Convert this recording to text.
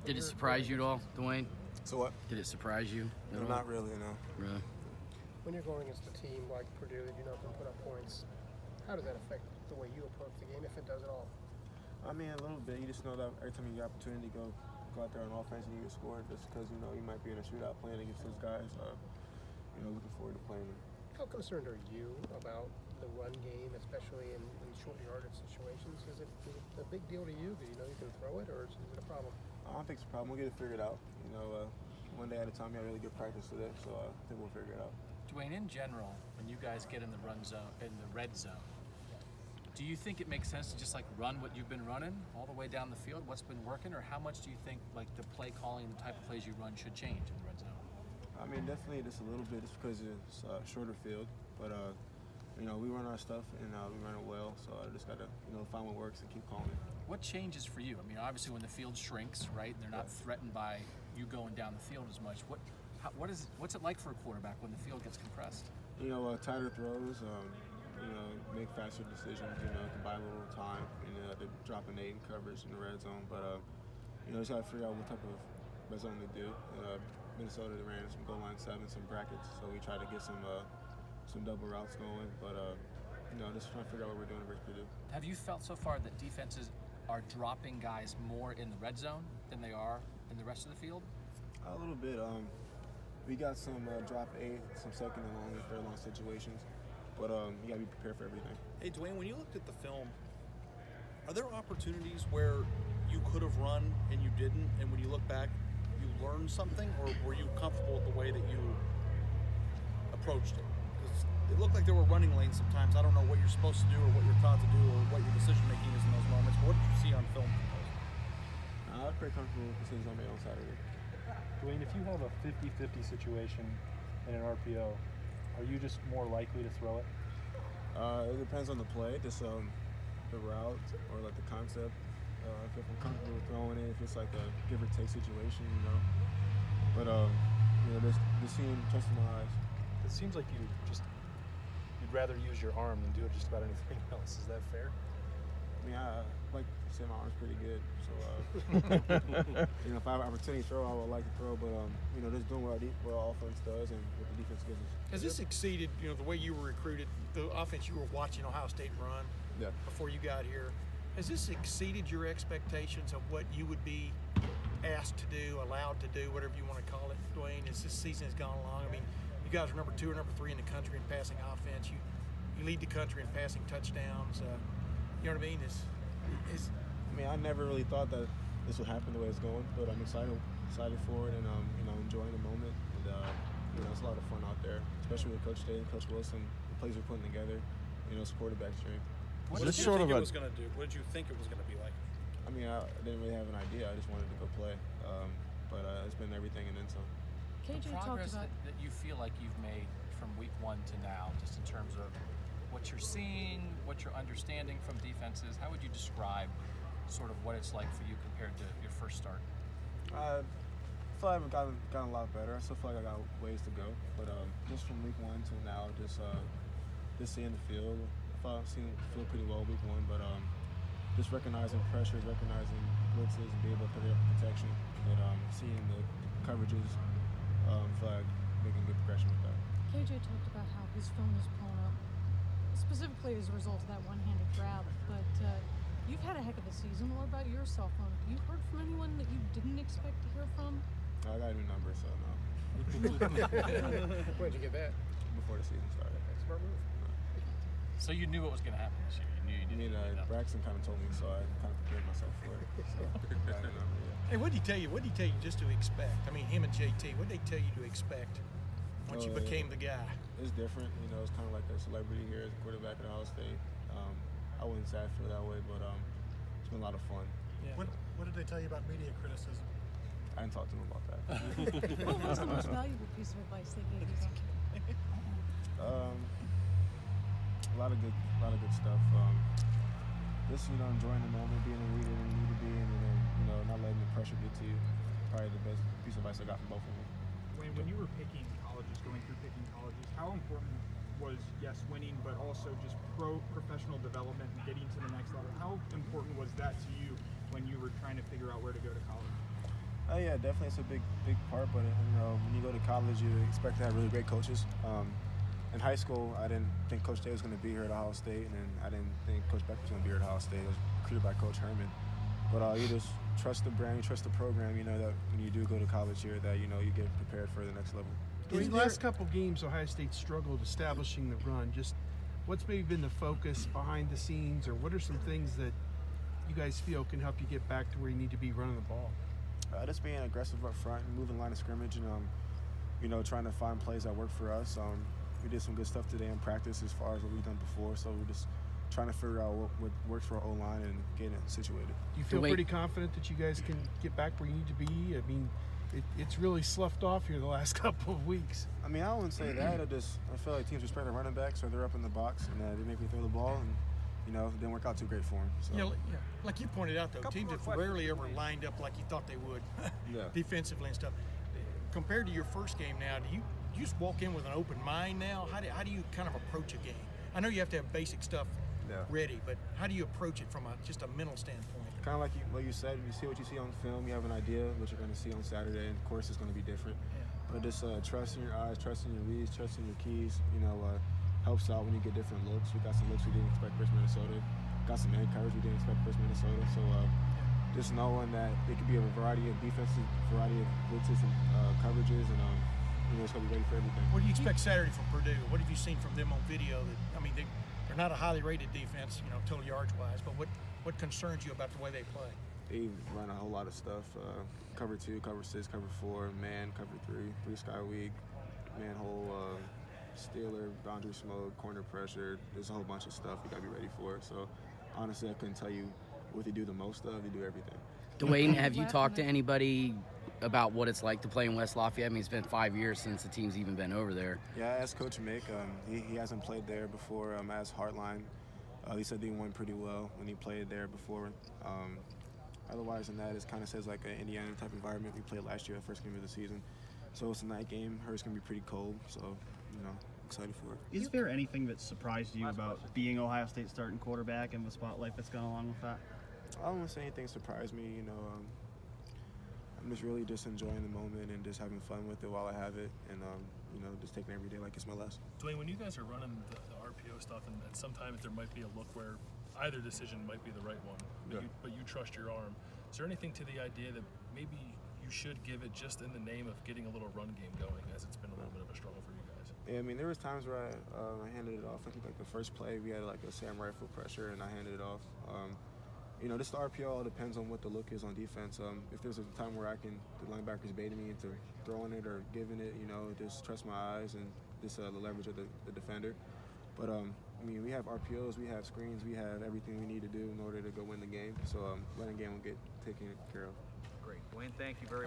Did it surprise you at all, Dwayne? So what? Did it surprise you at all? Not really, no. Really? When you're going against a team like Purdue that you're not going to put up points, how does that affect the way you approach the game, if it does at all? I mean, a little bit. You just know that every time you get an opportunity to go out there on offense and you get scored, just because, you know, you might be in a shootout playing against those guys, you know, looking forward to playing them. How concerned are you about the run game, especially in short yardage situations? Is it a big deal to you? Do you know you can throw it, or is it a problem? I don't think it's a problem. We'll get it figured out. You know, one day at a time. We had really good practice today, so I think we'll figure it out. Dwayne, in general, when you guys get in the run zone, in the red zone, do you think it makes sense to just like run what you've been running all the way down the field, what's been working, or how much do you think like the play calling and the type of plays you run should change in the red zone? I mean, definitely just a little bit, just because it's a shorter field, but you know, we run our stuff and we run it well, so I just gotta, you know, find what works and keep calling it. What changes for you? I mean, obviously when the field shrinks, right, and they're not threatened by you going down the field as much. What's it like for a quarterback when the field gets compressed? You know, tighter throws. You know, make faster decisions. You know, to buy a little time. You know, to drop an 8 in coverage in the red zone. But you know, just gotta figure out what type of red zone they do. Minnesota, they ran some goal line 7, some brackets, so we try to get some double routes going. But you know, just trying to figure out what we're doing versus Purdue. Have you felt so far that defenses are dropping guys more in the red zone than they are in the rest of the field? A little bit. We got some drop 8, some second and long and third long situations, but you gotta be prepared for everything. Hey Dwayne, when you looked at the film, are there opportunities where you could have run and you didn't, and when you look back, you learned something, or were you comfortable with the way that you approached it? Because it looked like there were running lanes sometimes. I don't know what you're supposed to do or what you're taught to do or what your decision making is in those moments, but what did you see on film? I was pretty comfortable with decisions I made on Saturday. Dwayne, if you have a 50-50 situation in an RPO, are you just more likely to throw it? It depends on the play, just the route or like the concept. If I'm comfortable with throwing it, if it's like a give or take situation, you know. But you know, just seeing, trusting my eyes. It seems like you'd rather use your arm than do just about anything else. Is that fair? I mean, I like to say my arm's pretty good, so you know, if I have an opportunity to throw, I would like to throw. But you know, just doing what our offense does and what the defense gives us. Has this exceeded, you know, the way you were recruited, the offense you were watching Ohio State run before you got here? Has this exceeded your expectations of what you would be asked to do, allowed to do, whatever you want to call it, Dwayne, as this season has gone along? I mean, you guys are number 2 or number 3 in the country in passing offense. You lead the country in passing touchdowns. You know what I mean? I mean, I never really thought that this would happen the way it's going, but I'm excited for it, and you know, enjoying the moment. And you know, it's a lot of fun out there, especially with Coach Day and Coach Wilson. The plays we're putting together, you know, supported back strength. What did you think it was going to do? What did you think it was going to be like? I mean, I didn't really have an idea. I just wanted to go play, but it's been everything and then some. The progress that you feel like you've made from week 1 to now, just in terms of what you're seeing, what you're understanding from defenses, how would you describe sort of what it's like for you compared to your first start? I feel like I've gotten a lot better. I still feel like I got ways to go, but just from week 1 to now, just seeing the field, I feel pretty well week 1, but just recognizing pressures, recognizing blitzes, and being able to put it up protection, and seeing the coverages, I feel like making good progression with that. KJ talked about how his phone is blown up, specifically as a result of that one-handed grab, but you've had a heck of a season. What about your cell phone? Have you heard from anyone that you didn't expect to hear from? I got a new number, so no. When did you get that? Before the season started. That's a smart move. So you knew what was going to happen this year. You knew you didn't. Braxton kind of told me, so I kind of prepared myself for it. So, got a number, Hey, what did he tell you? What did he tell you just to expect? I mean, him and JT. What did they tell you to expect once you became the guy? It's different, you know. It's kind of like a celebrity here as a quarterback at Ohio State. I wouldn't say I feel that way, but it's been a lot of fun. Yeah. What did they tell you about media criticism? I didn't talk to them about that. What was the most valuable piece of advice they gave you? A lot of good stuff. Just, you know, enjoying the moment, being a leader when you need to be, and then, you know, not letting the pressure get to you. Probably the best piece of advice I got from both of them. When you were picking colleges, going through picking colleges, how important was, yes, winning, but also just professional development and getting to the next level? How important was that to you when you were trying to figure out where to go to college? Oh yeah, definitely it's a big part. But you know, when you go to college, you expect to have really great coaches. In high school, I didn't think Coach Day was going to be here at Ohio State, and then I didn't think Coach Beck was going to be here at Ohio State. I was recruited by Coach Herman. But you just trust the brand, you trust the program. You know that when you do go to college here, that you know you get prepared for the next level. These last couple games, Ohio State struggled establishing the run. Just what's maybe been the focus behind the scenes, or what are some things that you guys feel can help you get back to where you need to be running the ball? Just being aggressive up front, moving line of scrimmage, and you know, trying to find plays that work for us. We did some good stuff today in practice as far as what we've done before, so we're just trying to figure out what works for our O-line and getting it situated. Do you feel pretty confident that you guys can get back where you need to be? I mean, it's really sloughed off here the last couple of weeks. I mean, I wouldn't say that. I feel like teams respect their running backs, so they're up in the box, and they make me throw the ball, and you know, it didn't work out too great for them. So. Yeah, like you pointed out, though, teams have rarely ever lined up like you thought they would, defensively and stuff. Compared to your first game now, do you just walk in with an open mind now? How do you kind of approach a game? I know you have to have basic stuff ready, but how do you approach it from just a mental standpoint? Kind of like you said, you see what you see on film, you have an idea what you're going to see on Saturday, and of course it's going to be different. Yeah. But just trusting your eyes, trusting your reads, trusting your keys, you know, helps out when you get different looks. We got some looks we didn't expect versus Minnesota. Got some man coverage we didn't expect versus Minnesota. So just knowing that it could be a variety of defenses, variety of blitzes and coverages, and you know, it's going to be ready for everything. What do you expect Saturday from Purdue? What have you seen from them on video? I mean, they're not a highly rated defense, you know, total yards wise, but what concerns you about the way they play? They run a whole lot of stuff. Cover 2, cover 6, cover 4, man, cover 3, 3 sky weak, manhole, stealer, boundary smoke, corner pressure. There's a whole bunch of stuff you got to be ready for. So honestly, I couldn't tell you what they do the most of. They do everything. Dwayne, have you talked to anybody about what it's like to play in West Lafayette? I mean, it's been 5 years since the team's even been over there. Yeah, I asked Coach Mick. He hasn't played there before as Heartline. He said he went pretty well when he played there before. Otherwise than that, it kind of says like an Indiana type environment. We played last year, the first game of the season. So it's a night game. Heard it's going to be pretty cold. So, you know, excited for it. Is there anything that surprised you about being Ohio State's starting quarterback and the spotlight that's gone along with that? I don't want to say anything surprised me. You know, I'm just really just enjoying the moment and just having fun with it while I have it, and you know, just taking it every day like it's my last. Dwayne, when you guys are running the RPO stuff, and sometimes there might be a look where either decision might be the right one, but you trust your arm. Is there anything to the idea that maybe you should give it just in the name of getting a little run game going, as it's been a little bit of a struggle for you guys? Yeah, I mean, there was times where I handed it off. I think like the first play we had like a Sam rifle pressure, and I handed it off. You know, just the RPO all depends on what the look is on defense. If there's a time where the linebacker's baiting me into throwing it or giving it, you know, just trust my eyes and just the leverage of the defender. But I mean, we have RPOs, we have screens, we have everything we need to do in order to go win the game. So running game will get taken care of. Great, Dwayne. Thank you very much.